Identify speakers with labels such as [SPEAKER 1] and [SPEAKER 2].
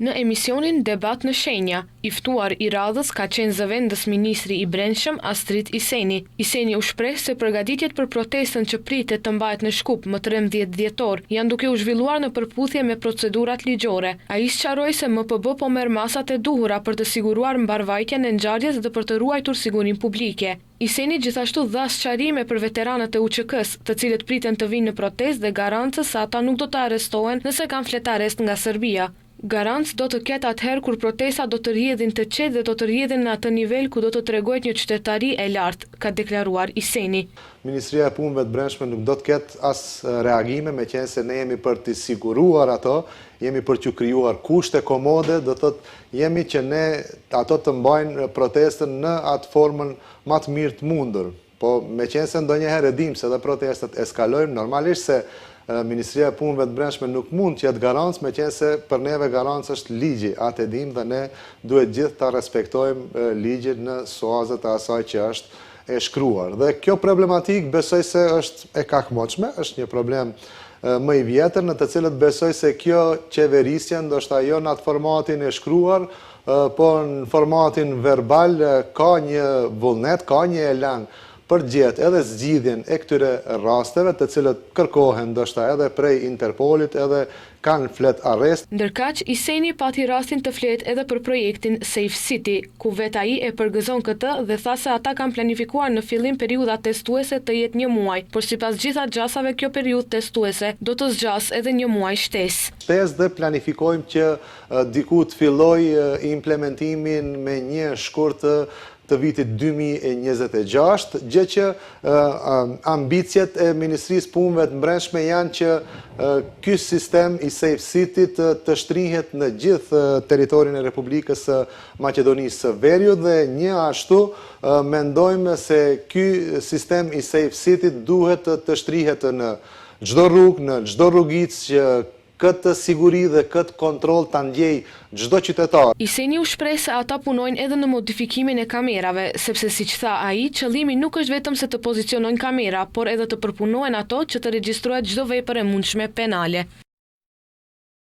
[SPEAKER 1] Në emisionin Debat në Shenja, i ftuar i radhës ka qenë zëvendës ministri i Brendshëm Astrid Iseni. Iseni u shpreh se përgatitjet për protestën që pritet të mbahet në Shkup më 13 dhjetor janë duke u zhvilluar në përputhje me procedurat ligjore. Ai sqaroi se MPB po merr masat e duhura për të siguruar mbarvajtjen e ngjarjes dhe për të ruajtur sigurinë publike. Iseni gjithashtu dha sqarime për veteranët e UÇK-s, të cilët priten të vinë në protestë dhe garancës se ata nuk do të arrestohen nëse kanë fletarest nga Serbia. Garancë do të ketë atëherë kur protesta do të rrjedhin të qetë dhe do të rrjedhin në atë nivel ku do të tregohet një qytetari e lartë, ka deklaruar Iseni.
[SPEAKER 2] Ministria e Punëve të Brendshme nuk do të ketë as reagime, meqense ne jemi për të siguruar ato, jemi për të krijuar kushte komode, do thotë jemi që ne ato të mbajnë protestën në atë formën më të mirë të mundur. Po meqense ndonjëherë e dim se edhe protestat eskalojnë, normalisht se Ministria e Punëve të Brendshme nuk mund të jetë garancë, meqense për neve garancë është ligji, atë e dim dhe ne duhet gjithë ta respektojmë ligjin në suazet e asaj që është e shkruar. Dhe kjo problematik besoj se është e kakmoqme, është një problem më i vjetër, në të cilët besoj se kjo qeverisja ndoshta jo në atë formatin e shkruar, po në formatin verbal ka një vullnet, ka një elan për gjetë edhe zgjidhjen e këtyre rasteve të cilët kërkohen ndoshta edhe prej Interpolit edhe kanë flet arrest.
[SPEAKER 1] Ndërkaq, Iseni pati rastin të flet edhe për projektin Safe City, ku vetë ai e përgëzon këtë dhe tha se ata kanë planifikuar në fillim periudha testuese të jetë 1 muaj, por sipas gjitha gjasave kjo periudhë testuese do të zgjas edhe 1 muaj shtesë.
[SPEAKER 2] Shtesë dhe planifikojmë që diku të fillojë implementimin me një shkurt të vitit 2026, gjë që ambicjet e Ministrisë Punëve të Brendshme janë që ky sistem i Safe City të shtrihet në gjithë territorin e Republikës së Maqedonisë së Veriut dhe një ashtu mendojmë se ky sistem i Safe City duhet të shtrihet në çdo rrugë, në çdo rrugicë që këtë siguri dhe këtë kontrol të ndjej çdo qytetar.
[SPEAKER 1] Iseni u shpreh se ata punojnë edhe në modifikimin e kamerave, sepse siç tha ai, qëllimi nuk është vetëm se të pozicionojnë kamera, por edhe të përpunohen ato që të regjistrohet çdo vepër e mundshme penale.